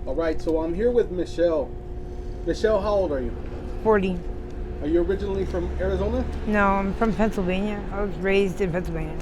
All right, so I'm here with Michelle. Michelle, how old are you? 40. Are you originally from Arizona? No, I'm from Pennsylvania. I was raised in Pennsylvania.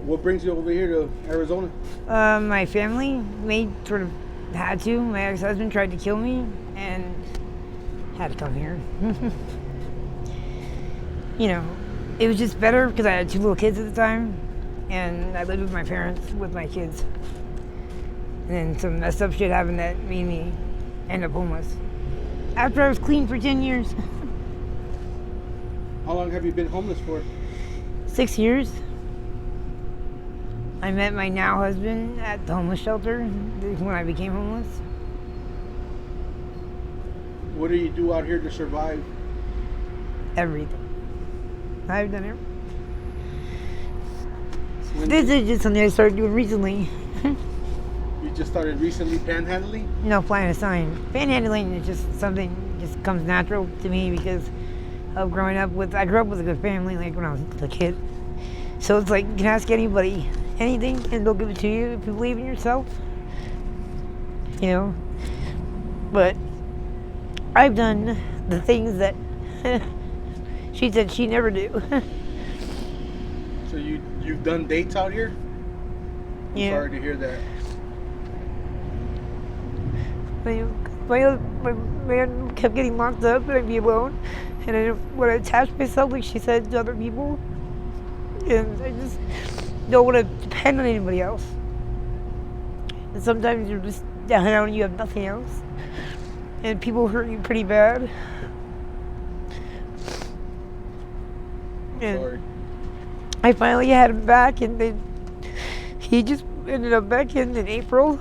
What brings you over here to Arizona? My family, they sort of had to. My ex-husband tried to kill me and had to come here. You know, it was just better because I had 2 little kids at the time, and I lived with my parents with my kids. And then some messed up shit happened that made me end up homeless. After I was clean for 10 years. How long have you been homeless for? 6 years. I met my now husband at the homeless shelter when I became homeless. What do you do out here to survive? Everything. I've done it. When This is just something I started doing recently. you just started recently panhandling? No, flying a sign. Panhandling is just something just comes natural to me because of growing up with. I grew up with a good family, like when I was a kid. So it's like you can ask anybody anything, and they'll give it to you if you believe in yourself. You know. But I've done the things that she said she never do. So you've done dates out here? I'm Yeah. sorry to hear that. My man kept getting locked up and I'd be alone. And I would attach myself, like she said, to other people. And I just don't want to depend on anybody else. And sometimes you're just down and you have nothing else. And people hurt you pretty bad. And Sorry. I finally had him back, and then he just ended up back in April.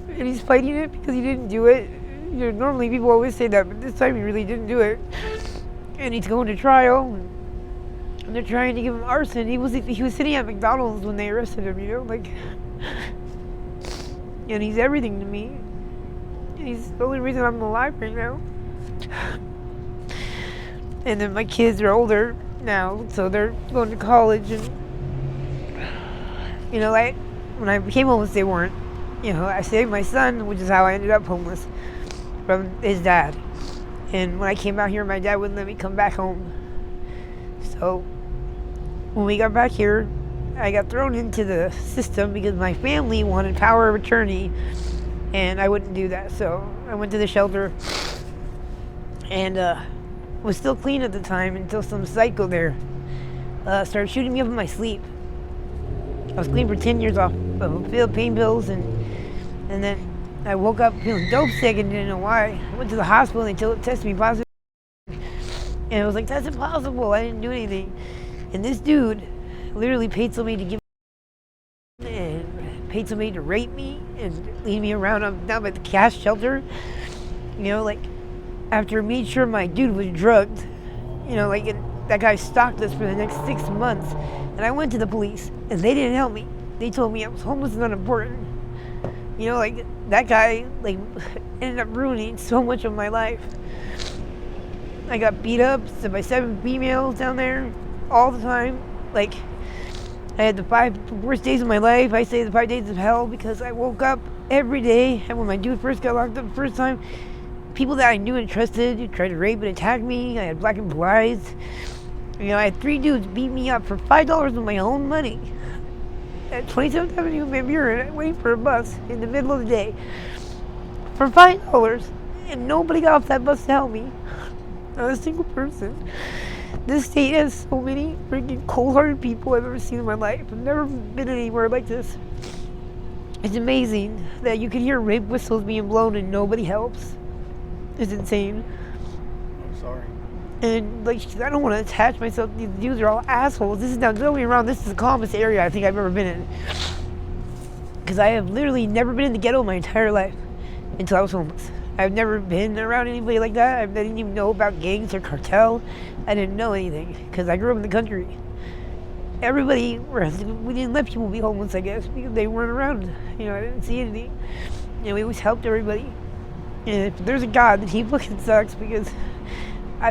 And he's fighting it because he didn't do it. You know, normally people always say that, but this time he really didn't do it. And he's going to trial, and they're trying to give him arson. He was sitting at McDonald's when they arrested him, you know, like. And he's everything to me. And he's the only reason I'm alive right now. And then my kids are older now, so they're going to college, and you know, like when I became homeless, they weren't. You know, I saved my son, which is how I ended up homeless, from his dad. And when I came out here, my dad wouldn't let me come back home. So when we got back here, I got thrown into the system because my family wanted power of attorney, and I wouldn't do that. So I went to the shelter, and was still clean at the time until some psycho there started shooting me up in my sleep. I was clean for 10 years off of pain pills, and then I woke up feeling dope sick and didn't know why. I went to the hospital and they tested me positive, and it was like, that's impossible, I didn't do anything. And this dude literally paid somebody to give and paid somebody to rape me and lead me around. I'm down at the cash shelter, you know, like after I made sure my dude was drugged, you know, like that guy stalked us for the next 6 months. And I went to the police, and they didn't help me. They told me I was homeless and unimportant. You know, like that guy, like ended up ruining so much of my life. I got beat up by 7 females down there all the time. Like I had the 5 worst days of my life. I say the 5 days of hell because I woke up every day, and when my dude first got locked up the first time, people that I knew and trusted tried to rape and attack me. I had black and blue eyes. You know, I had 3 dudes beat me up for $5 of my own money at 27th Avenue, Van Buren, waiting for a bus in the middle of the day for $5, and nobody got off that bus to help me. Not a single person. This state has so many freaking cold-hearted people I've ever seen in my life. I've never been anywhere like this. It's amazing that you can hear rape whistles being blown and nobody helps. It's insane. I'm sorry. And like, I don't want to attach myself. These dudes are all assholes. This is now, don't get me wrong, this is the calmest area I think I've ever been in. Because I have literally never been in the ghetto my entire life until I was homeless. I've never been around anybody like that. I didn't even know about gangs or cartel. I didn't know anything because I grew up in the country. We didn't let people be homeless, I guess, because they weren't around. You know, I didn't see anything. You know, we always helped everybody. And if there's a God, then he fucking sucks, because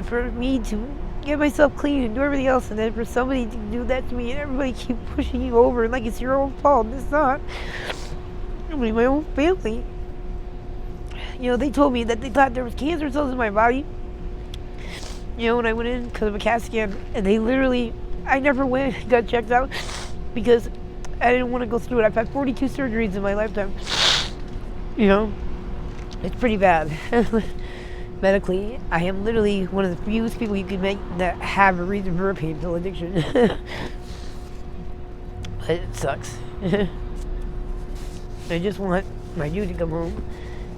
for me to get myself clean and do everything else, and then for somebody to do that to me, and everybody keep pushing you over like it's your own fault. It's not. Nobody, my own family. They told me that they thought there was cancer cells in my body. When I went in because of a CAT scan, and I never went, got checked out because I didn't want to go through it. I've had 42 surgeries in my lifetime. It's pretty bad. Medically, I am literally one of the few people you can make that have a reason for a pain pill addiction. But it sucks. I just want my dude to come home,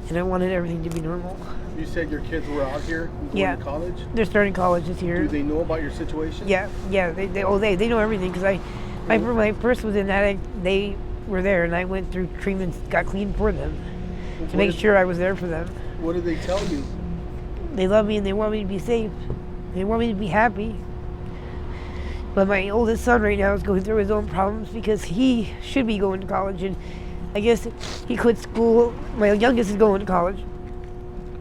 and I wanted everything to be normal. You said your kids were out here going to college? They're starting college this year. Do they know about your situation? Yeah, they know everything because when I first was in that, they were there, and I went through treatments, got clean for them to make sure I was there for them. What did they tell you? They love me and they want me to be safe. They want me to be happy. But my oldest son right now is going through his own problems because he should be going to college, and I guess he quit school. My youngest is going to college.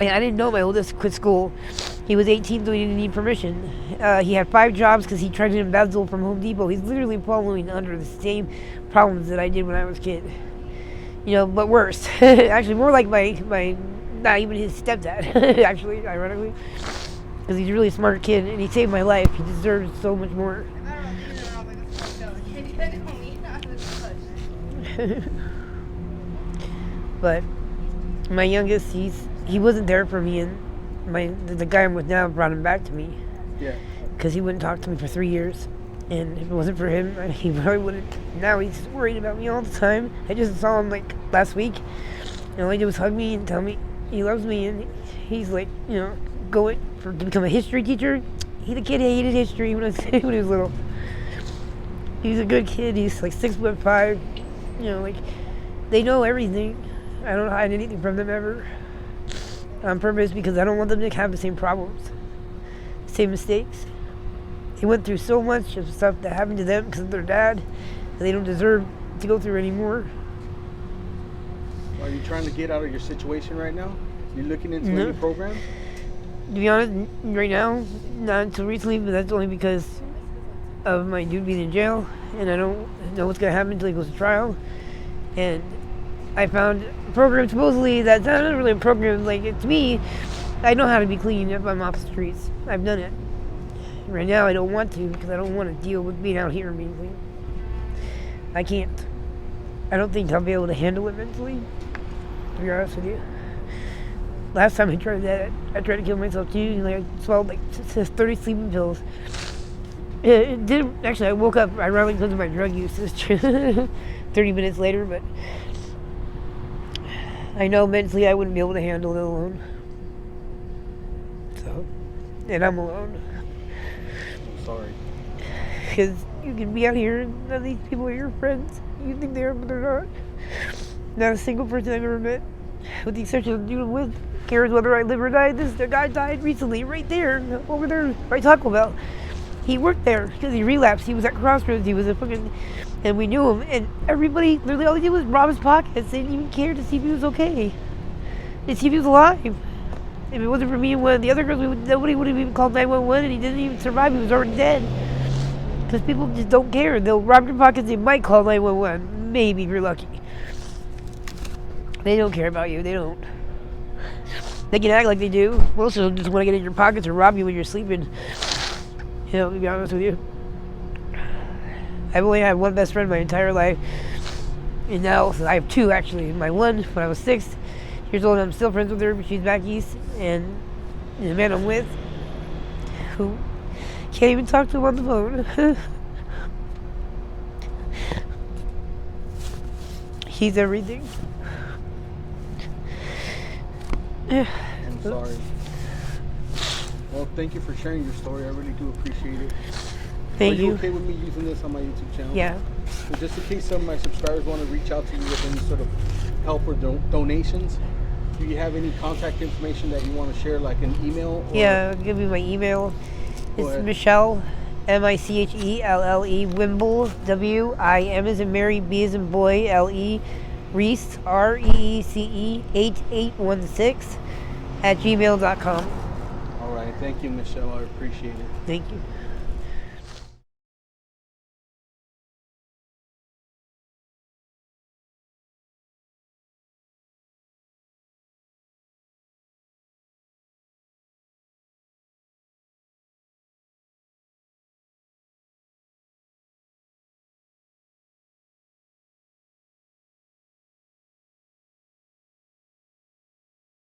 And I didn't know my oldest quit school. He was 18, so he didn't need permission. He had 5 jobs because he tried to embezzle from Home Depot. He's literally following under the same problems that I did when I was a kid. But worse. Actually, more like my not even his stepdad, actually, ironically. Because he's a really smart kid, and he saved my life. He deserves so much more. But my youngest, he wasn't there for me, and the guy I'm with now brought him back to me. Yeah. Because he wouldn't talk to me for 3 years, and if it wasn't for him, he probably wouldn't. Now he's worried about me all the time. I just saw him last week, and all he did was hug me and tell me he loves me, and he's going to become a history teacher. The kid hated history when he was little. He's a good kid. He's 6'5". They know everything. I don't hide anything from them ever. On purpose, because I don't want them to have the same problems, same mistakes. They went through so much of stuff that happened to them because of their dad that they don't deserve to go through anymore. Are you trying to get out of your situation right now? You looking into any programs? To be honest, right now, not until recently, but that's only because of my dude being in jail, and I don't know what's going to happen until he goes to trial. And I found a program supposedly that's not really a program, it's me. I know how to be clean if I'm off the streets. I've done it. Right now I don't want to because I don't want to deal with being out here and being clean. I can't. I don't think I'll be able to handle it mentally, to be honest with you. Last time I tried that, I tried to kill myself too. I swallowed 30 sleeping pills. It didn't, actually I woke up ironically because of my drug use. 30 minutes later, but I know mentally I wouldn't be able to handle it alone. So, and I'm alone. I'm sorry. Because you can be out here and none of these people are your friends. You think they are, but they're not. Not a single person I've ever met, with the exception of the dude I'm with, cares whether I live or die. The guy died recently, right there, over there by Taco Bell. He worked there because he relapsed. He was at Crossroads. He was and we knew him. And everybody, literally all they did was rob his pockets. They didn't even care to see if he was okay. They see if he was alive. If it wasn't for me and one of the other girls, nobody would have even called 911, and he didn't even survive. He was already dead. Because people just don't care. They'll rob your pockets. They might call 911. Maybe if you're lucky. They don't care about you. They don't. They can act like they do. Most of them just want to get in your pockets or rob you when you're sleeping. To be honest with you. I've only had one best friend my entire life. And now I have 2 actually. My one, when I was 6 years old, I'm still friends with her, but she's back east. And the man I'm with, who can't even talk to him on the phone. He's everything. I'm sorry. Well, thank you for sharing your story. I really do appreciate it. Thank you. Are you okay with me using this on my YouTube channel? Yeah. So just in case some of my subscribers want to reach out to you with any sort of help or donations, do you have any contact information that you want to share, like an email? Yeah, I'll give you my email. It's Michelle, Michelle, Wimble, W-I-M as in Mary, B as in boy, L-E, Reese, R-E-E-C-E, 8816 @gmail.com. All right. Thank you, Michelle. I appreciate it. Thank you.